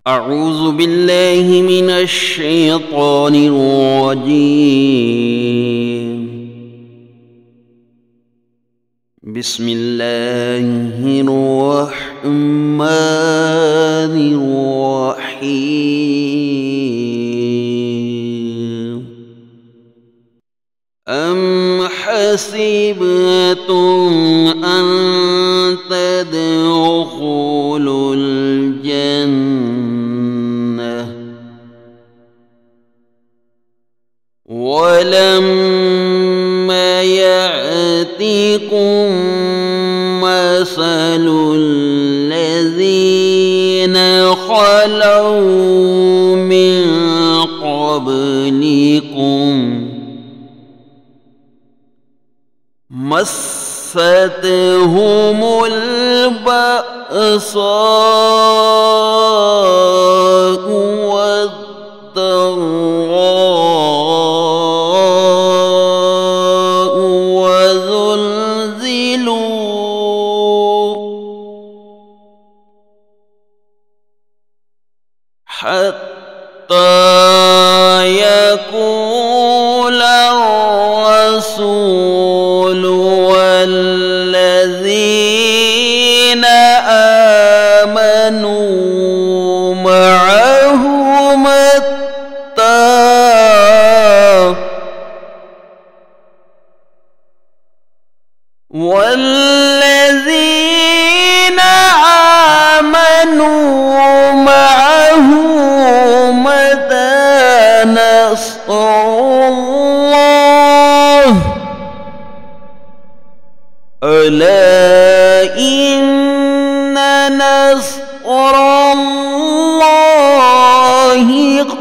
أعوذ بالله من الشيطان الرجيم. بسم الله الرحمن الرحيم. أم حسبتم أن تدخلوا الجنة ولما يأتكم مثل الذين خلوا من قبلكم مستهم البأساء والضراء وزلزلوا حتى يقول الرسول والذين آمنوا معه متى نصر الله ألا إن نصر الله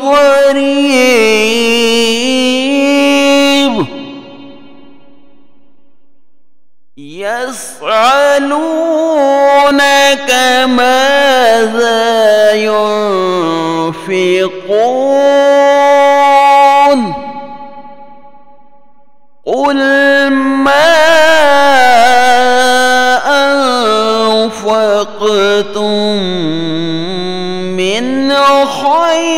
قريب. يسألونك ماذا ينفقون قل ما أنفقتم من خير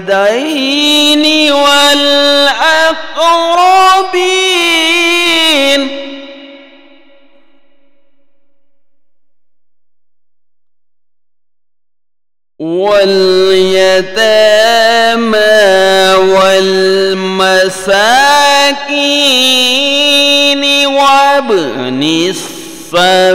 فللوالدين والأقربين واليتامى والمساكين وابن السبيل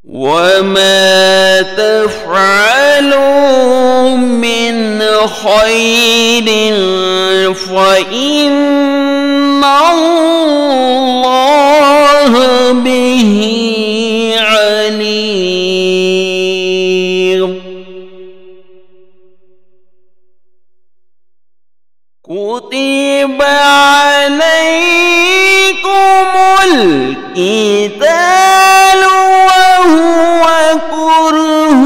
وما تفعلوا من خير فإن الله به عليم. كتب عليكم القتال وهو كره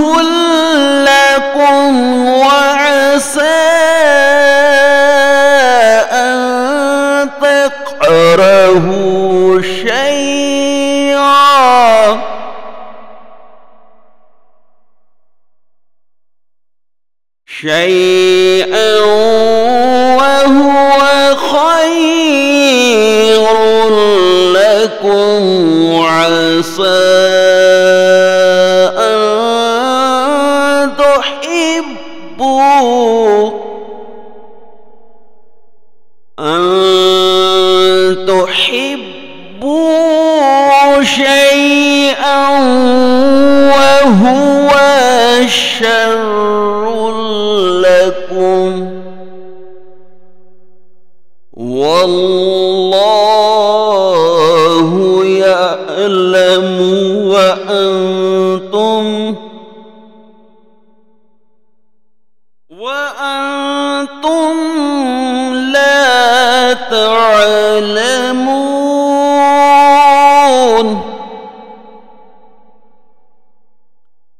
لكم وعسى أن تكرهوا شيئا وهو خير لكم وعسى أن تحبوا شيئا وهو شر لكم والله يعلم وأنتم لا تعلمون.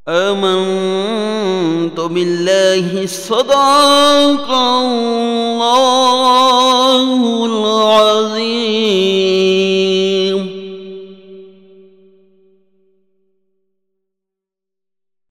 آمنت بالله صدق الله العظيم.